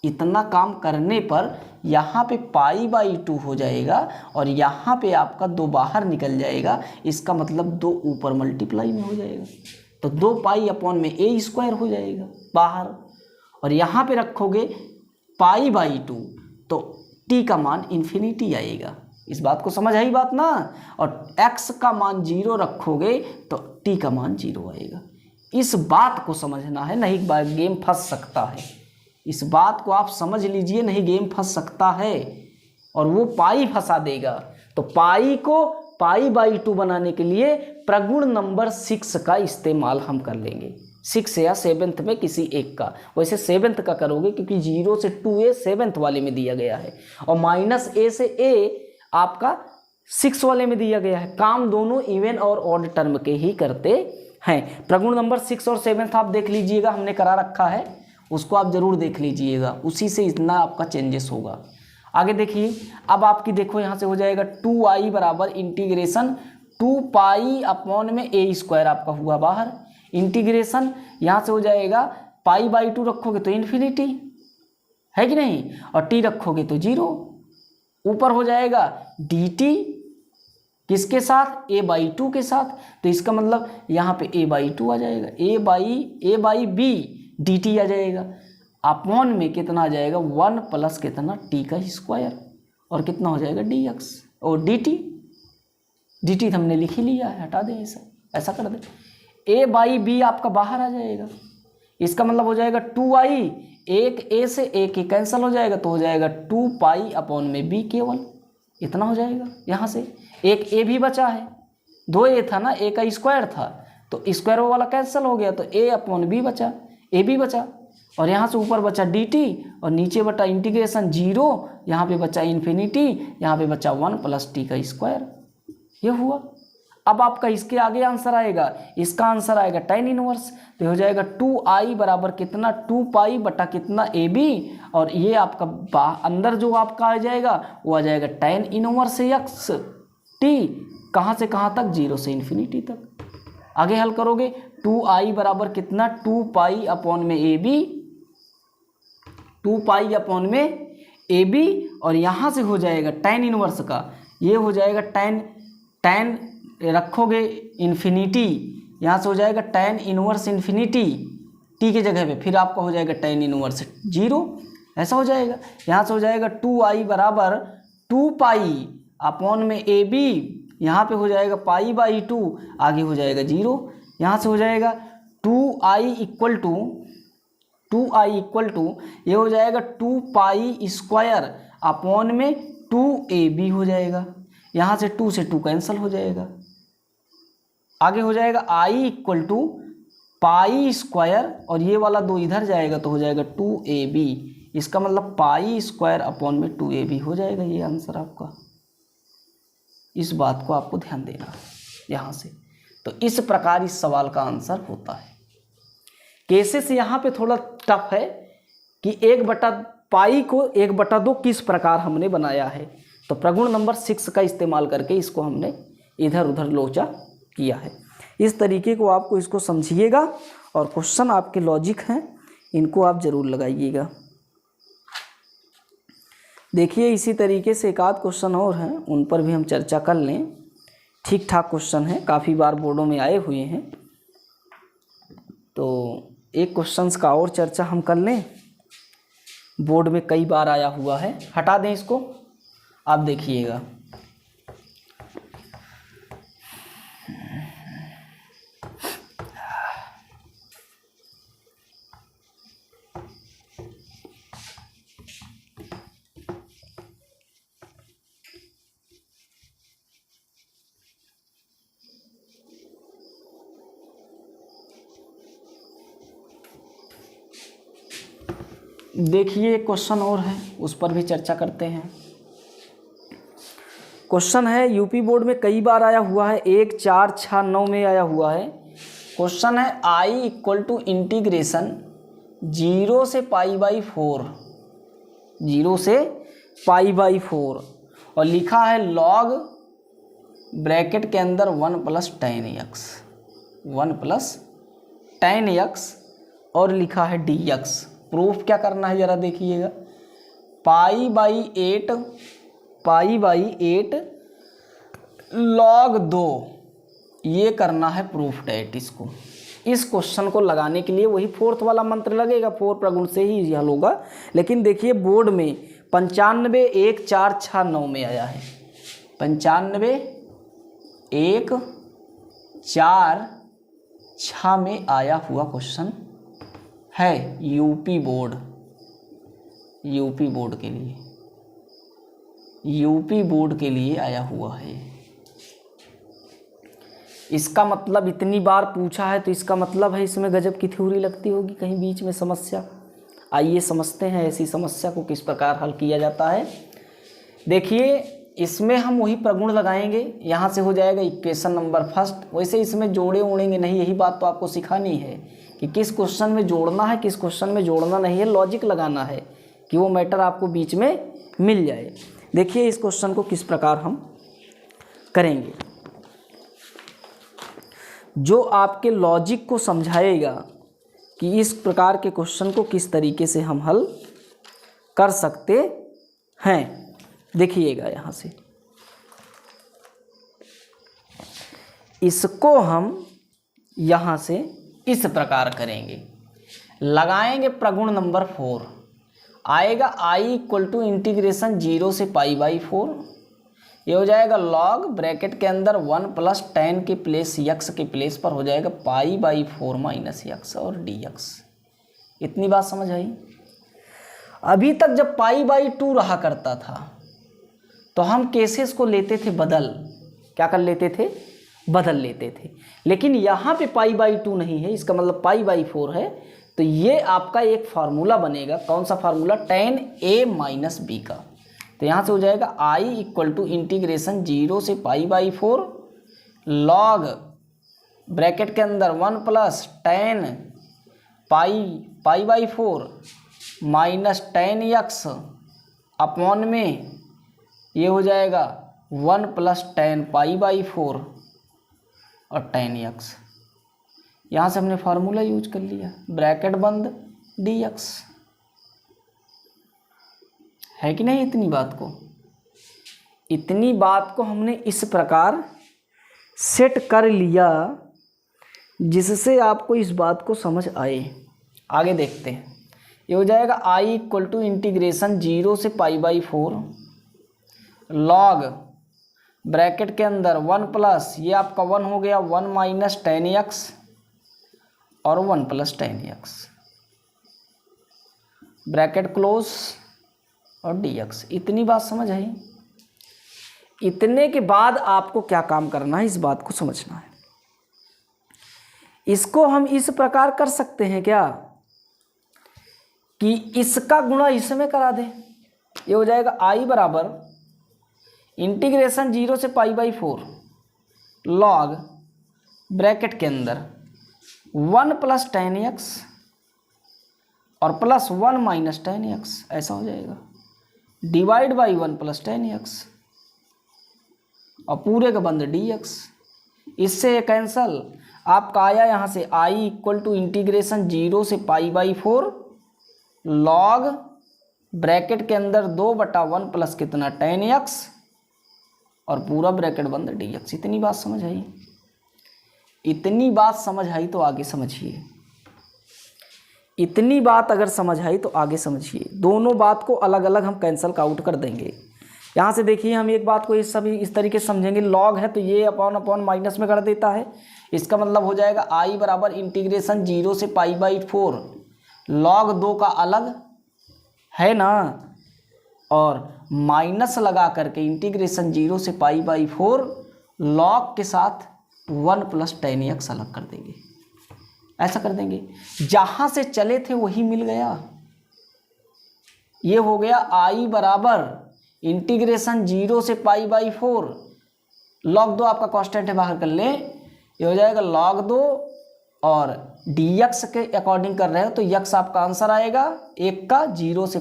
इतना काम करने पर यहाँ पे π/2 हो जाएगा और यहाँ पे आपका 2 बाहर निकल जाएगा। इसका मतलब 2 ऊपर मल्टीप्लाई में हो जाएगा, तो 2π/a² हो जाएगा बाहर, और यहाँ पे रखोगे π/2 तो t का मान इन्फिनिटी आएगा। इस बात को समझ आई बात ना। और x का मान 0 रखोगे तो t का मान 0 आएगा। इस बात को समझना है, नहीं गेम फंस सकता है। इस बात को आप समझ लीजिए, नहीं गेम फंस सकता है और वो पाई फंसा देगा। तो पाई को π/2 बनाने के लिए प्रगुण नंबर 6 का इस्तेमाल हम कर लेंगे, 6 या 7th में किसी एक का। वैसे 7th का करोगे क्योंकि 0 से 2a 7th वाले में दिया गया है और -a से a आपका 6 वाले में दिया गया है। काम दोनों इवन और ऑड टर्म के ही करते हैं। प्रगुण नंबर 6 और 7th आप देख लीजिएगा, हमने करा रखा है, उसको आप ज़रूर देख लीजिएगा, उसी से इतना आपका चेंजेस होगा। आगे देखिए, अब आपकी देखो यहाँ से हो जाएगा 2i बराबर इंटीग्रेशन 2π/a² आपका हुआ बाहर, इंटीग्रेशन यहाँ से हो जाएगा π/2 रखोगे तो इन्फिनिटी है कि नहीं, और t रखोगे तो 0, ऊपर हो जाएगा dt किसके साथ, a/2 के साथ। तो इसका मतलब यहाँ पे a/2 आ जाएगा, a/b dt आ जाएगा, अपॉन में कितना आ जाएगा 1 प्लस कितना t का स्क्वायर, और कितना हो जाएगा dx और dt हमने लिख ही लिया है, हटा दें ऐसा कर दें। a/b आपका बाहर आ जाएगा, इसका मतलब हो जाएगा 2i, एक a से एक ही कैंसिल हो जाएगा तो हो जाएगा 2π/b केवल, इतना हो जाएगा। यहाँ से एक a भी बचा है, 2a था ना, a का स्क्वायर था तो स्क्वायर वाला कैंसिल हो गया तो a/b बचा, a भी बचा, और यहाँ से ऊपर बचा dt और नीचे बचा इंटीग्रेशन 0, यहाँ पे बचा इन्फिनिटी, यहाँ पे बचा 1 प्लस t का स्क्वायर। ये हुआ। अब आपका इसके आगे आंसर आएगा, इसका आंसर आएगा tan इनवर्स, तो हो जाएगा 2i बराबर कितना 2π बटा कितना ab, और ये आपका अंदर जो आपका आ जाएगा वो आ जाएगा tan इनवर्स x t, कहाँ से कहाँ तक, 0 से इन्फिनिटी तक। आगे हल करोगे 2i बराबर कितना 2π/ab 2 पाई अपॉन में ए बी, और यहाँ से हो जाएगा tan इनवर्स का, ये हो जाएगा tan रखोगे इन्फिनिटी, यहाँ से हो जाएगा tan इनवर्स इन्फिनिटी टी के जगह पे, फिर आपका हो जाएगा tan इनवर्स 0, ऐसा हो जाएगा। यहाँ से हो जाएगा 2i बराबर 2 पाई अपॉन में ए बी, यहाँ पे हो जाएगा π/2, आगे हो जाएगा 0। यहाँ से हो जाएगा 2i इक्वल टू ये हो जाएगा 2 पाई स्क्वायर अपॉन में 2ab हो जाएगा, यहाँ से 2 से 2 कैंसिल हो जाएगा, आगे हो जाएगा i equal to pi square, और ये वाला 2 इधर जाएगा तो हो जाएगा 2ab, इसका मतलब पाई स्क्वायर अपॉन में 2ab हो जाएगा। ये आंसर आपका, इस बात को आपको ध्यान देना यहाँ से। तो इस प्रकार इस सवाल का आंसर होता है। केसेस यहाँ पे थोड़ा टफ है कि 1/पाई को 1/2 किस प्रकार हमने बनाया है, तो प्रगुण नंबर 6 का इस्तेमाल करके इसको हमने इधर उधर लोचा किया है। इस तरीके को आपको इसको समझिएगा, और क्वेश्चन आपके लॉजिक हैं, इनको आप ज़रूर लगाइएगा। देखिए इसी तरीके से एक आध क्वेश्चन और हैं, उन पर भी हम चर्चा कर लें। ठीक ठाक क्वेश्चन है, काफ़ी बार बोर्डों में आए हुए हैं, तो एक क्वेश्चंस का और चर्चा हम कर लें, बोर्ड में कई बार आया हुआ है। हटा दें इसको, आप देखिएगा। देखिए एक क्वेश्चन और है, उस पर भी चर्चा करते हैं। क्वेश्चन है यूपी बोर्ड में कई बार आया हुआ है, 1, 4, 6, 9 में आया हुआ है। क्वेश्चन है i इक्वल टू इंटीग्रेशन 0 से π/4, 0 से π/4, और लिखा है log ब्रैकेट के अंदर 1 + tan x, 1 + tan x, और लिखा है dx। प्रूफ क्या करना है ज़रा देखिएगा, π/8 log 2, ये करना है प्रूफ डेट। इसको, इस क्वेश्चन को लगाने के लिए वही 4th वाला मंत्र लगेगा, 4 प्रगुण से ही हल होगा। लेकिन देखिए बोर्ड में 95 1 4 6 9 में आया है, 95 1 4 6 में आया हुआ क्वेश्चन है यूपी बोर्ड के लिए, यूपी बोर्ड के लिए आया हुआ है। इसका मतलब इतनी बार पूछा है तो इसका मतलब है इसमें गजब की थ्योरी लगती होगी कहीं बीच में समस्या। आइए समझते हैं ऐसी समस्या को किस प्रकार हल किया जाता है। देखिए इसमें हम वही प्रगुण लगाएंगे, यहाँ से हो जाएगा इक्वेशन नंबर फर्स्ट। वैसे इसमें जोड़े उड़ेंगे नहीं, यही बात तो आपको सिखानी है कि किस क्वेश्चन में जोड़ना है, किस क्वेश्चन में जोड़ना नहीं है। लॉजिक लगाना है कि वो मैटर आपको बीच में मिल जाए। देखिए इस क्वेश्चन को किस प्रकार हम करेंगे, जो आपके लॉजिक को समझाएगा कि इस प्रकार के क्वेश्चन को किस तरीके से हम हल कर सकते हैं। देखिएगा यहाँ से, इसको हम यहाँ से इस प्रकार करेंगे, लगाएंगे प्रगुण नंबर 4, आएगा i इक्वल टू इंटीग्रेशन 0 से π/4, ये हो जाएगा log ब्रैकेट के अंदर 1 + tan के प्लेस x के प्लेस पर हो जाएगा π/4 - x और dx। इतनी बात समझ आई। अभी तक जब π/2 रहा करता था तो हम केसेस को लेते थे बदल, क्या कर लेते थे, बदल लेते थे। लेकिन यहाँ पे π/2 नहीं है, इसका मतलब π/4 है, तो ये आपका एक फार्मूला बनेगा। कौन सा फार्मूला, tan a - b का। तो यहाँ से हो जाएगा i इक्वल टू इंटीग्रेशन 0 से π/4 log ब्रैकेट के अंदर 1 + tan π/4 minus tan x upon में ये हो जाएगा 1 + tan π/4 और tan x। यहाँ से हमने फार्मूला यूज कर लिया, ब्रैकेट बंद dx। है कि नहीं। इतनी बात को हमने इस प्रकार सेट कर लिया जिससे आपको इस बात को समझ आए। आगे देखते हैं। ये हो जाएगा I इक्वल टू इंटीग्रेशन 0 से π/4 लॉग ब्रैकेट के अंदर 1 प्लस ये आपका 1 हो गया 1 माइनस 10x और 1 प्लस 10x ब्रैकेट क्लोज और dx। इतनी बात समझ आई। इतने के बाद आपको क्या काम करना है, इस बात को समझना है। इसको हम इस प्रकार कर सकते हैं क्या कि इसका गुणा इसमें करा दें। ये हो जाएगा I बराबर इंटीग्रेशन 0 से π/4 लॉग ब्रैकेट के अंदर 1 प्लस 10x और प्लस 1 माइनस 10x, ऐसा हो जाएगा डिवाइड बाई 1 प्लस 10x और पूरे का बंद dx। इससे ये कैंसल, आपका आया यहाँ से I इक्वल टू इंटीग्रेशन 0 से π/4 लॉग ब्रैकेट के अंदर 2/1 प्लस कितना 10x और पूरा ब्रैकेट बंद dx। इतनी बात समझ आई। इतनी बात समझ आई तो आगे समझिए। इतनी बात अगर समझ आई तो आगे समझिए। दोनों बात को अलग अलग हम कैंसल आउट कर देंगे। यहाँ से देखिए, हम एक बात को इस सभी इस तरीके से समझेंगे। लॉग है तो ये अपॉन माइनस में कर देता है। इसका मतलब हो जाएगा I बराबर इंटीग्रेशन 0 से π/4 लॉग 2 का अलग है ना, और माइनस लगा करके इंटीग्रेशन 0 से π/4 लॉग के साथ 1 प्लस 10x अलग कर देंगे। ऐसा कर देंगे। जहाँ से चले थे वही मिल गया। ये हो गया I बराबर इंटीग्रेशन 0 से π/4 लॉग 2 आपका कांस्टेंट है, बाहर कर ले। ये हो जाएगा लॉग 2 और dx के अकॉर्डिंग कर रहे हो तो x आपका आंसर आएगा 1 का 0 से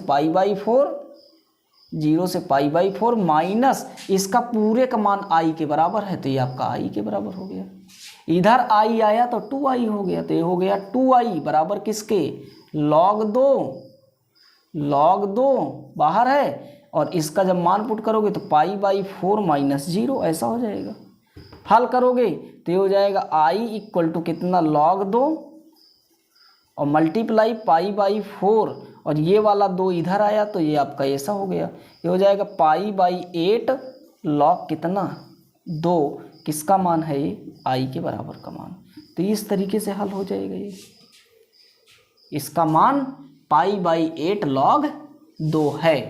π/4 माइनस इसका पूरे का मान I के बराबर है तो ये आपका I के बराबर हो गया। इधर I आया तो 2I हो गया, तो ये हो गया 2I बराबर किसके लॉग 2 बाहर है और इसका जब मान पुट करोगे तो π/4 माइनस 0 ऐसा हो जाएगा। हल करोगे तो ये हो जाएगा I इक्वल टू कितना लॉग 2 और मल्टीप्लाई π/4 और ये वाला 2 इधर आया तो ये आपका ऐसा हो गया। ये हो जाएगा π/8 लॉग कितना 2, किसका मान है ये I के बराबर का मान। तो इस तरीके से हल हो जाएगा। ये इसका मान π/8 लॉग 2 है।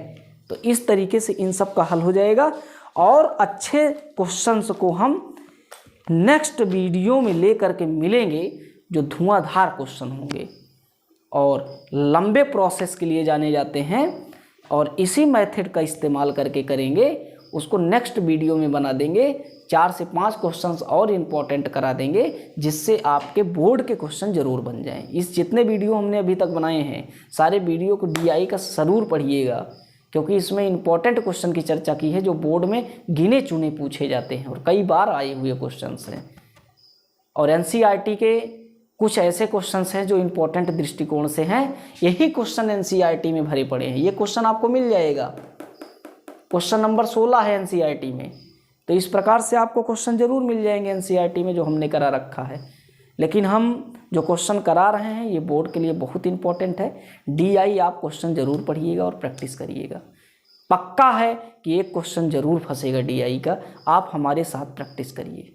तो इस तरीके से इन सब का हल हो जाएगा। और अच्छे क्वेश्चंस को हम नेक्स्ट वीडियो में लेकर के मिलेंगे जो धुआंधार क्वेश्चन होंगे और लंबे प्रोसेस के लिए जाने जाते हैं और इसी मेथड का इस्तेमाल करके करेंगे। उसको नेक्स्ट वीडियो में बना देंगे। 4 से 5 क्वेश्चंस और इम्पोर्टेंट करा देंगे जिससे आपके बोर्ड के क्वेश्चन जरूर बन जाएं। इस जितने वीडियो हमने अभी तक बनाए हैं सारे वीडियो को DI का ज़रूर पढ़िएगा, क्योंकि इसमें इंपॉर्टेंट क्वेश्चन की चर्चा की है जो बोर्ड में गिने चुने पूछे जाते हैं और कई बार आए हुए क्वेश्चंस हैं। और NCERT के कुछ ऐसे क्वेश्चंस हैं जो इंपॉर्टेंट दृष्टिकोण से हैं। यही क्वेश्चन NCERT में भरे पड़े हैं। ये क्वेश्चन आपको मिल जाएगा। क्वेश्चन नंबर 16 है NCERT में। तो इस प्रकार से आपको क्वेश्चन जरूर मिल जाएंगे NCERT में जो हमने करा रखा है। लेकिन हम जो क्वेश्चन करा रहे हैं ये बोर्ड के लिए बहुत इंपॉर्टेंट है। DI आप क्वेश्चन जरूर पढ़िएगा और प्रैक्टिस करिएगा। पक्का है कि एक क्वेश्चन जरूर फंसेगा DI का। आप हमारे साथ प्रैक्टिस करिए।